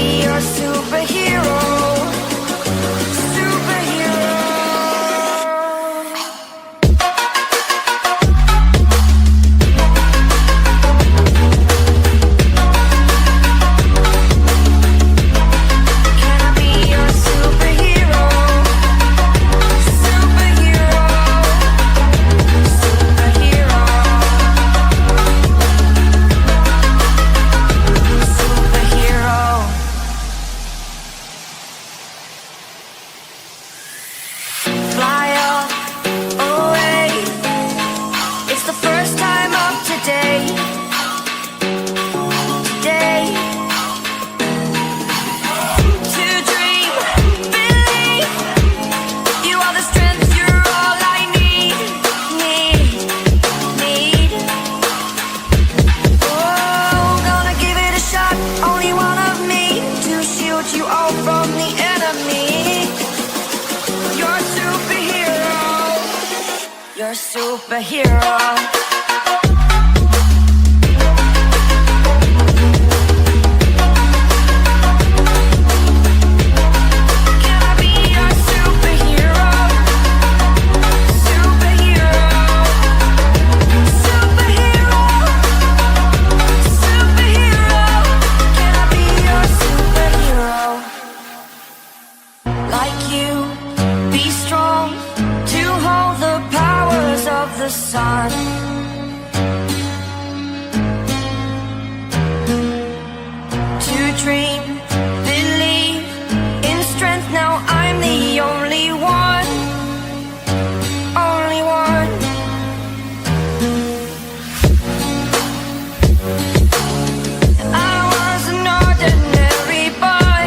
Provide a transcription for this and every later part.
be your superhero? Superhero. Sun. To dream, believe in strength. Now I'm the only one, only one. I was an ordinary boy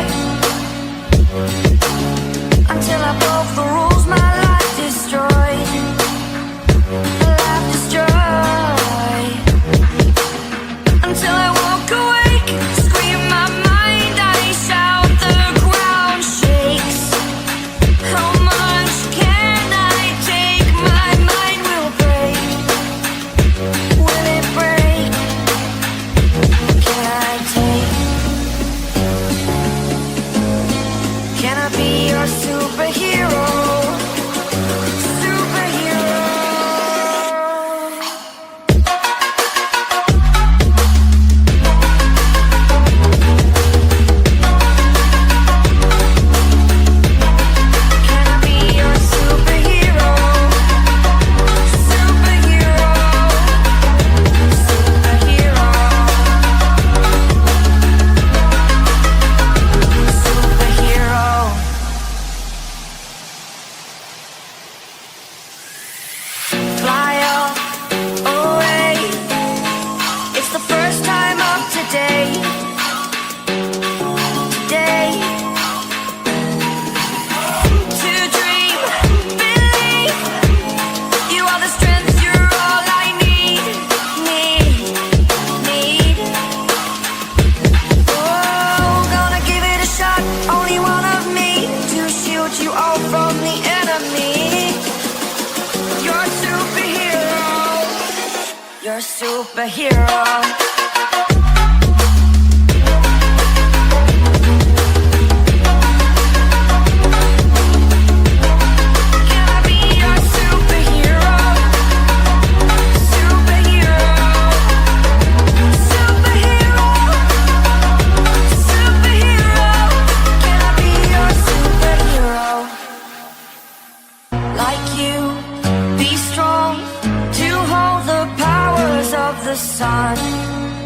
until I broke the rules my life destroyed. You're a superhero. The sun.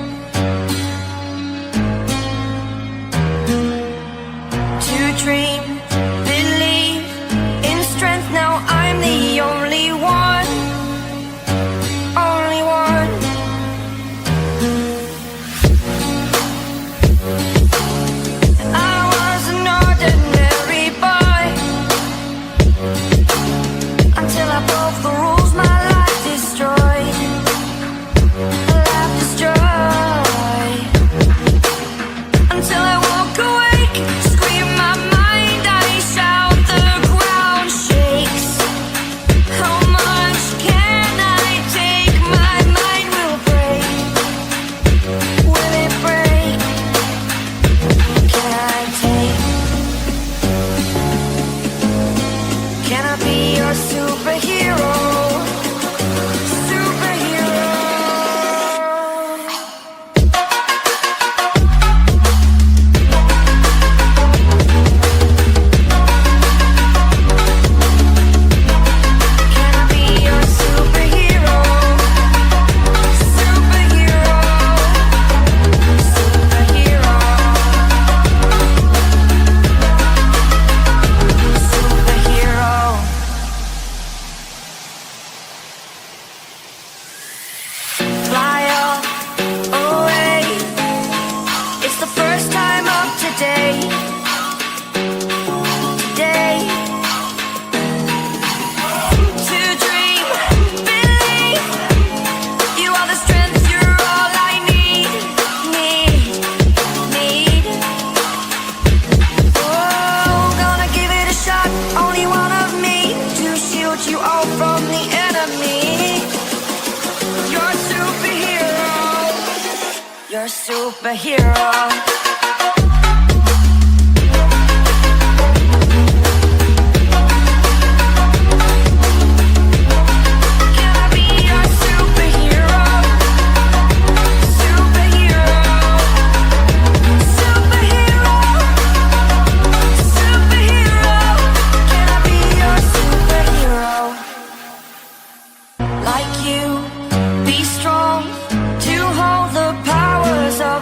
superhero.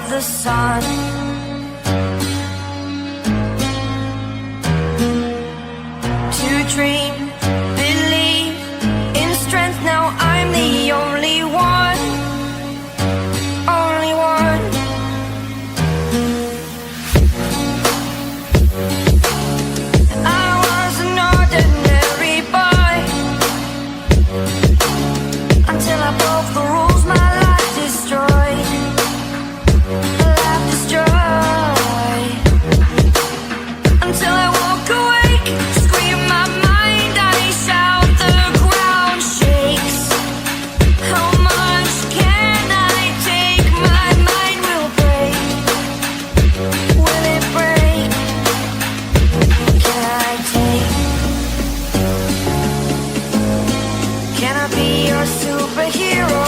The sun, to dream, believe in strength. Now I'm the only one, only one. I was an ordinary boy until I broke the rules my life destroyed. Until I walk awake, scream my mind, I shout, the ground shakes. How much can I take? My mind will break. Will it break? Can I take? Can I be your superhero?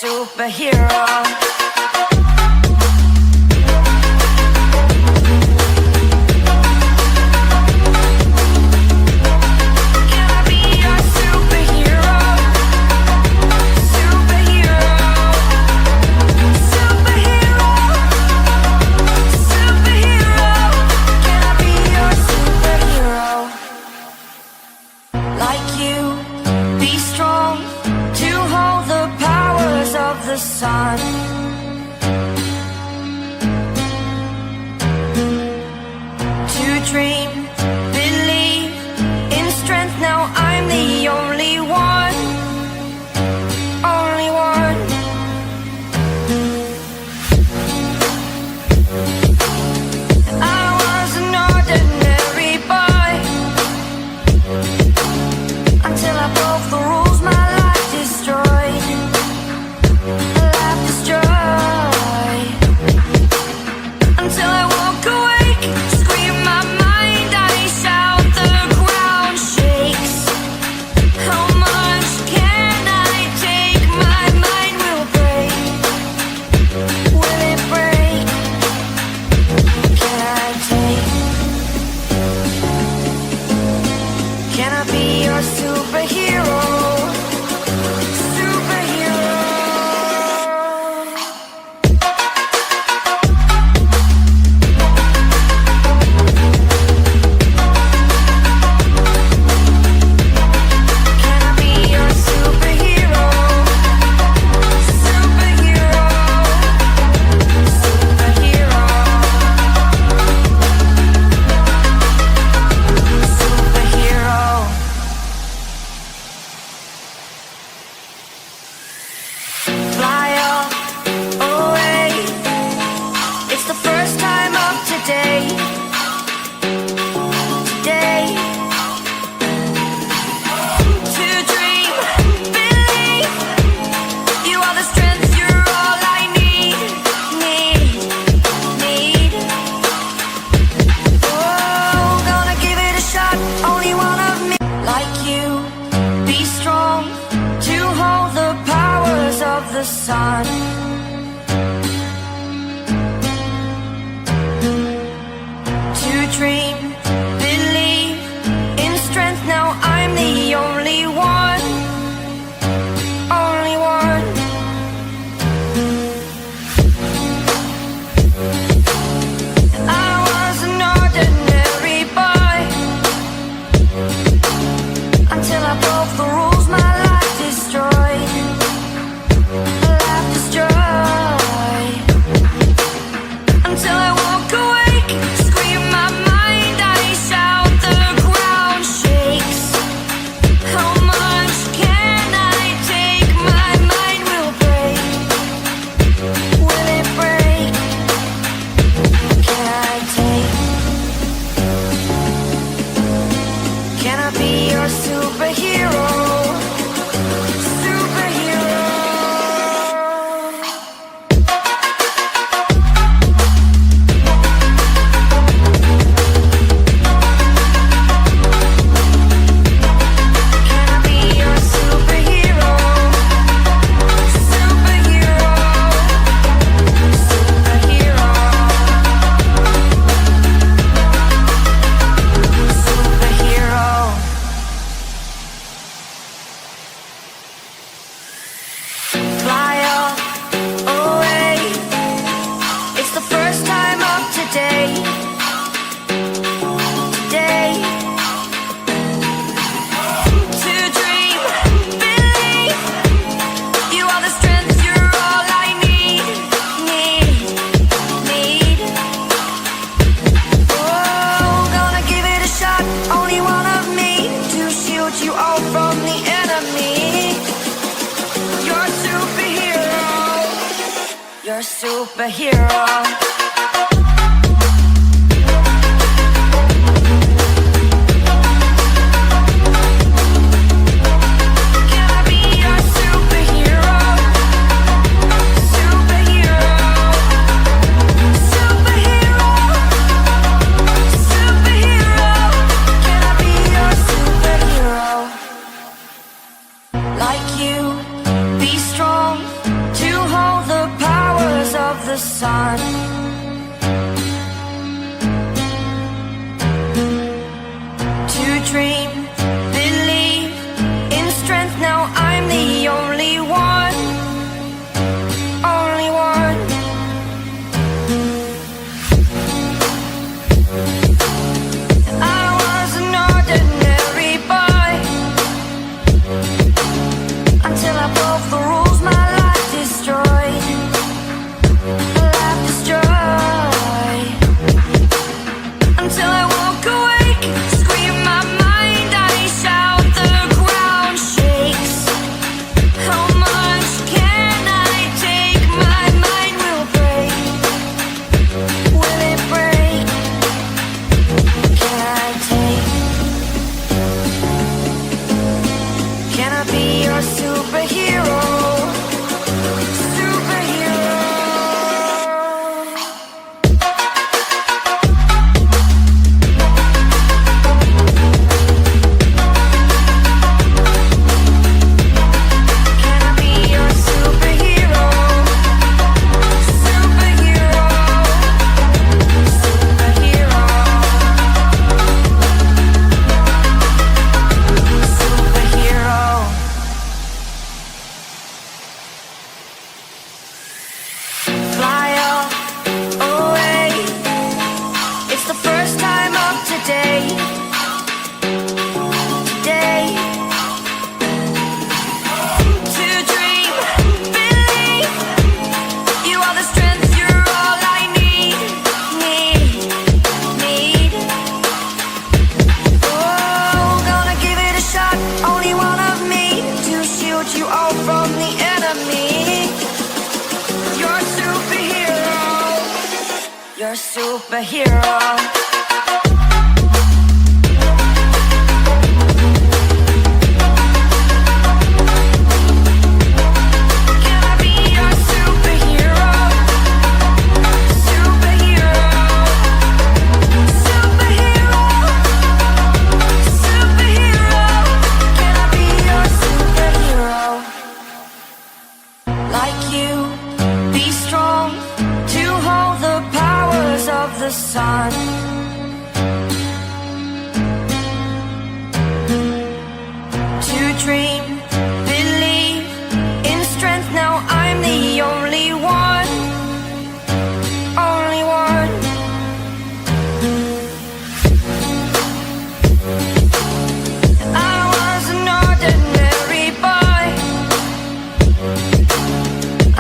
Superhero. Sun, to dream, believe in strength. Now I'm the only one, only one. I was an ordinary boy until I broke the rules my life destroyed. Destroy. sun. To dream, believe in strength. Now I'm the only one, only one. I was an ordinary boy until I broke the rules. My life destroyed, life destroyed. Until I woke awake, scream my mind, I shout, the ground shakes. How much can I take? My mind will break. Will it break? Can I take? Can I be your superhero? Superhero. Can I be your superhero? Superhero. Superhero. Superhero. Fly up away. It's the first time of today. Today. To dream, believe. You are the strength, you're all I need. Need. Oh, gonna give it a shot. Only one of me to shield you all from the enemy. You're a superhero. You're a superhero. Can I be your superhero? Superhero. Superhero. Superhero. Can I be your superhero? Like you, be strong to hold the powers of the sun. To dream, believe in strength. Now I'm the only one, only one. I was an ordinary boy until I broke the rules. My life destroyed, life destroyed. Until I woke awake, scream my mind, I shout, the ground shakes. How much can I take? My mind will break. Will it break? Can I take? Can I be your superhero? Superhero. Can I be your superhero? Superhero. Superhero. Superhero. Fly up away. It's the first time of today. Today. To dream, believe. You are the strength, you're all I need. Need. Oh, gonna give it a shot. Only one of me to shield you all from the enemy. You're a superhero. You're a superhero. Can I be your superhero? Superhero. Superhero. Superhero. Can I be your superhero? Like be strong to hold the powers of the sun. To dream, believe in strength. Now I'm the only one, only one. I was an ordinary boy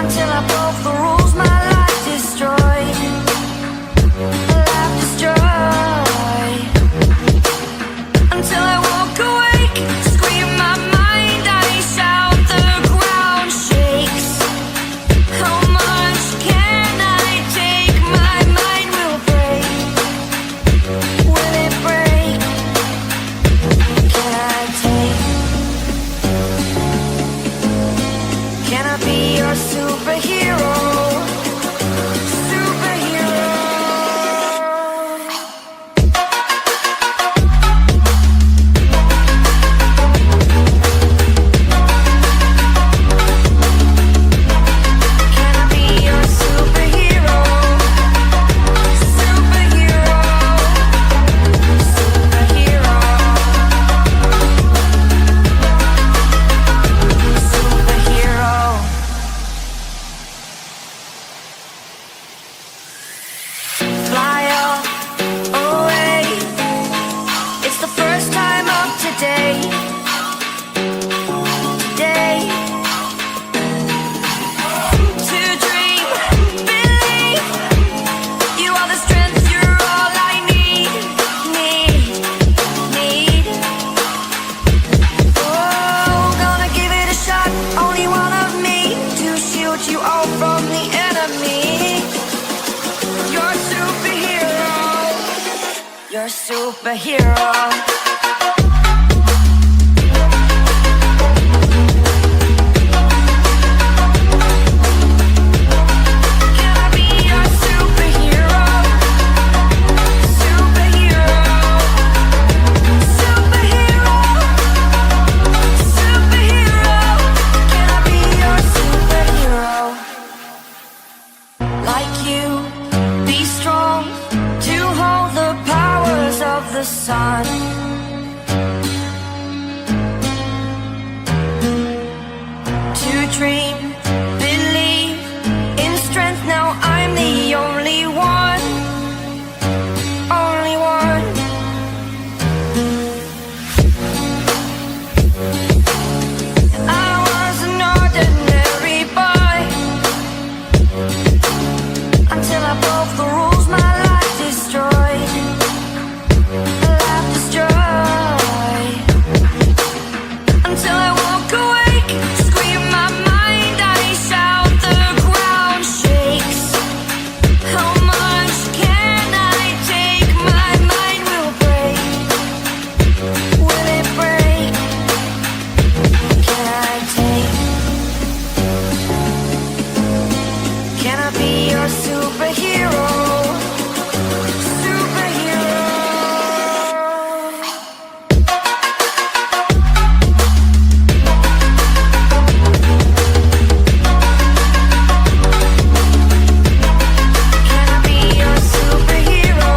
until I broke the rules. My life destroyed, life destroyed. Until I woke awake, scream my mind, I shout, the ground shakes. How much can I take? My mind will break. Will it break? Can I take? Can I be your superhero? Superhero. Can I be your superhero? Superhero. Superhero. Superhero. Fly up away. It's the first time of today. Today. To dream, believe. You are the strength, you're all I need. Need. Oh, gonna give it a shot. Only one of me to shield you all from the enemy. You're a superhero. You're a superhero. Can I be your superhero? Superhero. Superhero. Superhero. Can I be your superhero? Like you, be strong to hold the powers of the sun. To dream, believe in strength. Now I'm the only one, only one. I was an ordinary boy until I broke the rules. My life destroyed, life destroyed. Until I woke awake, scream my mind, I shout, the ground shakes. How much can I take? My mind will break. Will it break? Can I take? Can I be your superhero? Superhero. Can I be your superhero?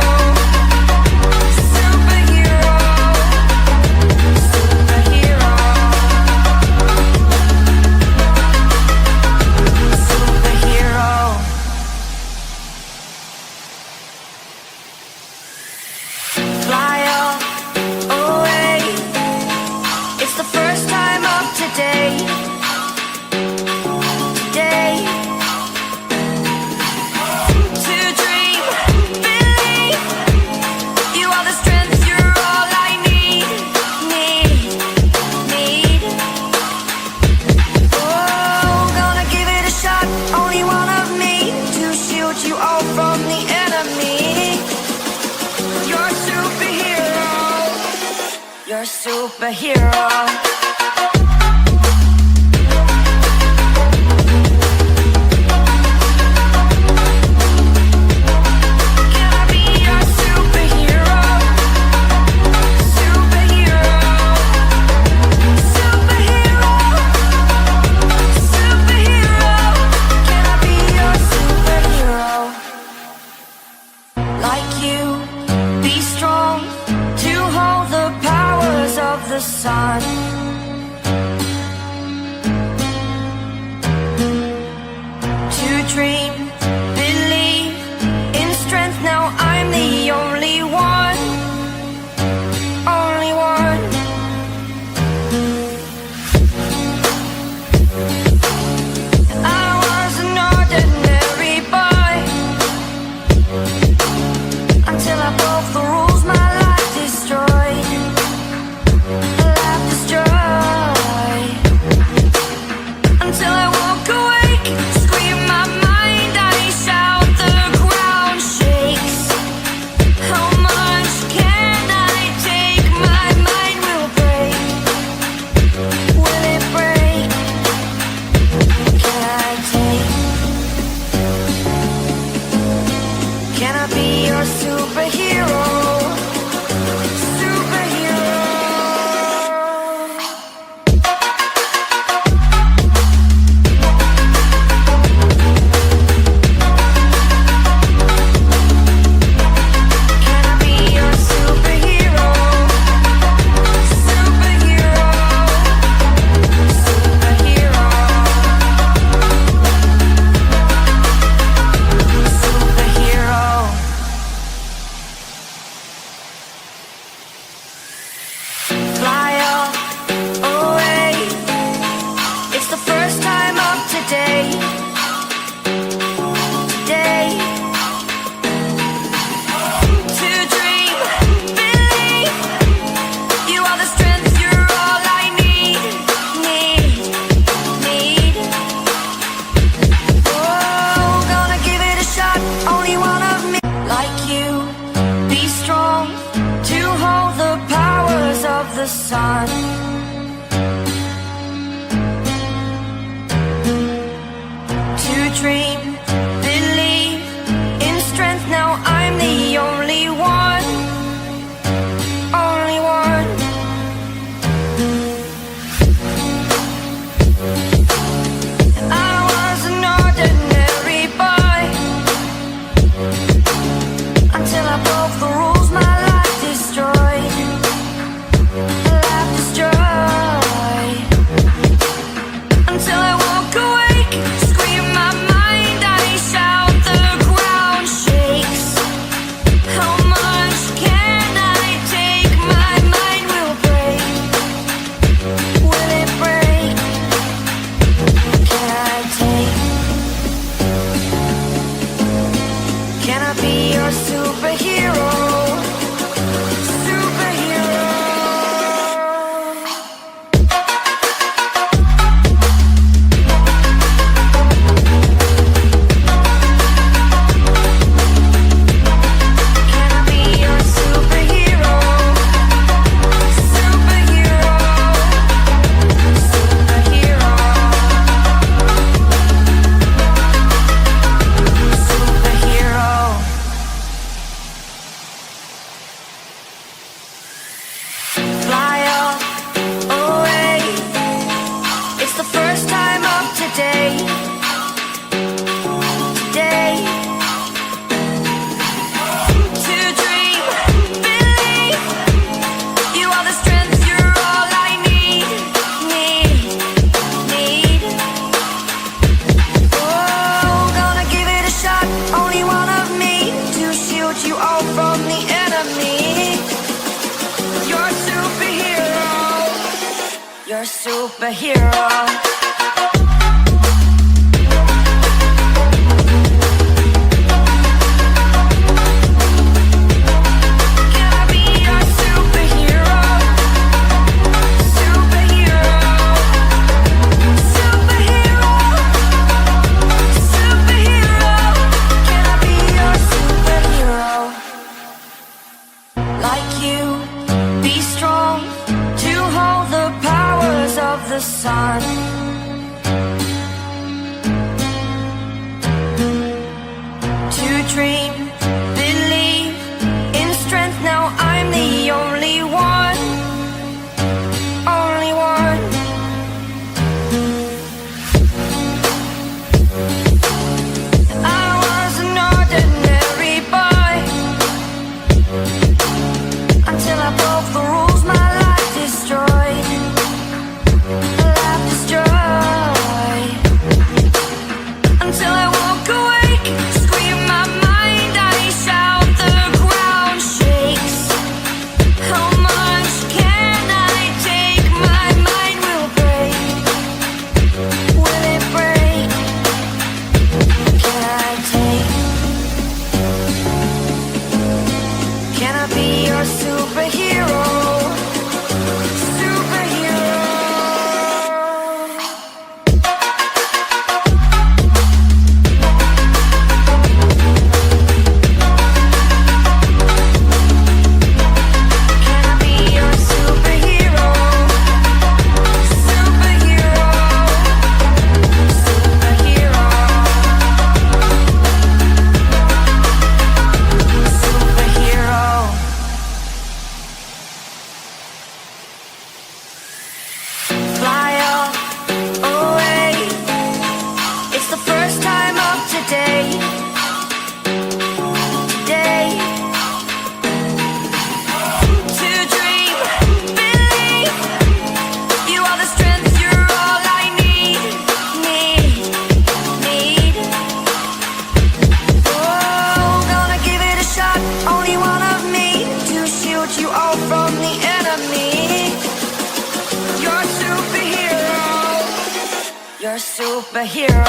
Superhero. Superhero. Superhero. Fly up away. It's the first time of today. Today. To dream, believe. You are the strength, you're all I need. Need. Oh, gonna give it a shot. Only one of me to shield you all from the enemy. You're a superhero. You're a superhero. Can I be your superhero? Superhero. Superhero. Superhero. Can I be your dream, believe in strength. Now I'm the only one, only one. I was an ordinary boy until I broke the rules. My life destroyed, life destroyed. Until I woke awake, scream my mind, I shout, the ground shakes. How much can I take? My mind will break. Will it break? Can I take? Can I be your superhero? Superhero. Can I be your superhero? Superhero. Superhero. Superhero. Fly up away. It's the first time of today. Today. To dream, believe. You are the strength, you're all I need. Need. Oh, gonna give it a shot. Only one of me like you. Be strong to hold the powers of the sun. To dream, believe in strength. Now I'm the only one, only one. I was an ordinary boy until I broke the rules. My life destroyed, life destroyed. Until I woke awake, scream my mind, I shout, the ground shakes. How much can I take? My mind will break. Will it break? Can I take? Can I be your superhero? Superhero. Can I be your superhero? Superhero. Superhero. Superhero. Fly up away. It's the first time of today. Today. To dream, believe. You are the strength, you're all I need. Need. Oh, gonna give it a shot. Only one of me to shield you all from the enemy. You're a superhero. You're a superhero. Can I be your superhero? Superhero. Superhero. Superhero. Can I be your superhero? Like you, be strong to hold the powers of the sun. To dream, believe in strength. Now I'm the only one, only one. I was an ordinary boy until I broke the rules. My life destroyed, life destroyed. Until I woke superhero.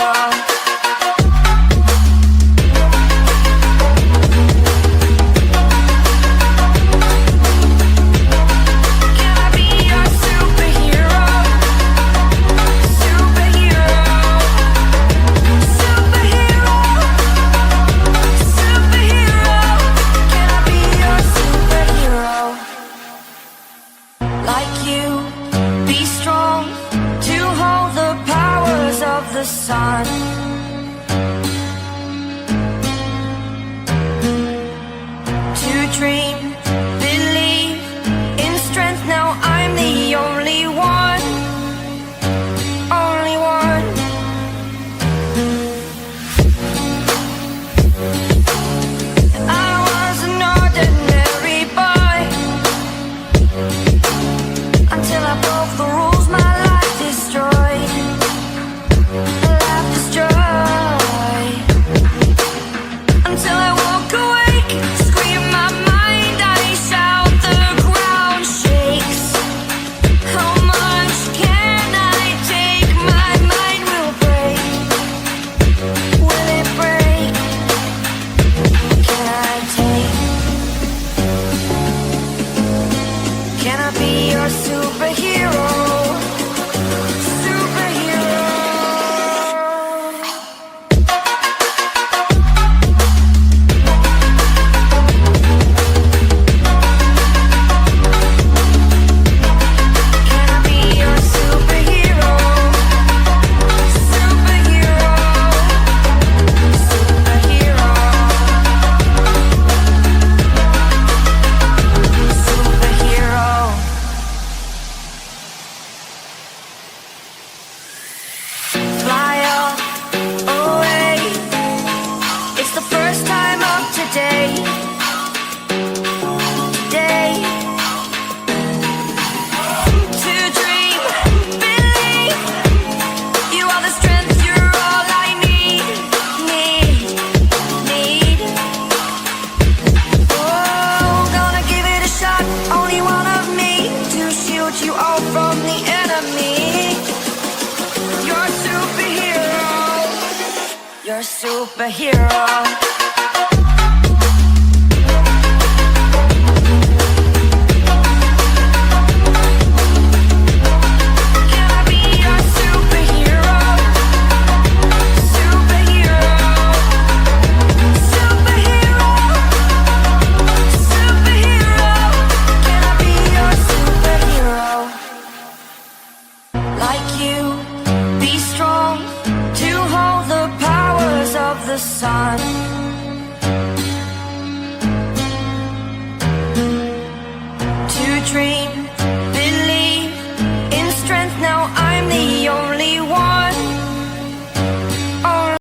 The sun, to dream, believe in strength. Now I'm the only one, only one. I was an ordinary boy until I broke the rules my life destroyed. Until I walk awake, scream my mind, I shout, the ground shakes. How much can I take? My mind will break. Will it break? Can I take? Can I be your superhero? Superhero. The sun, to dream,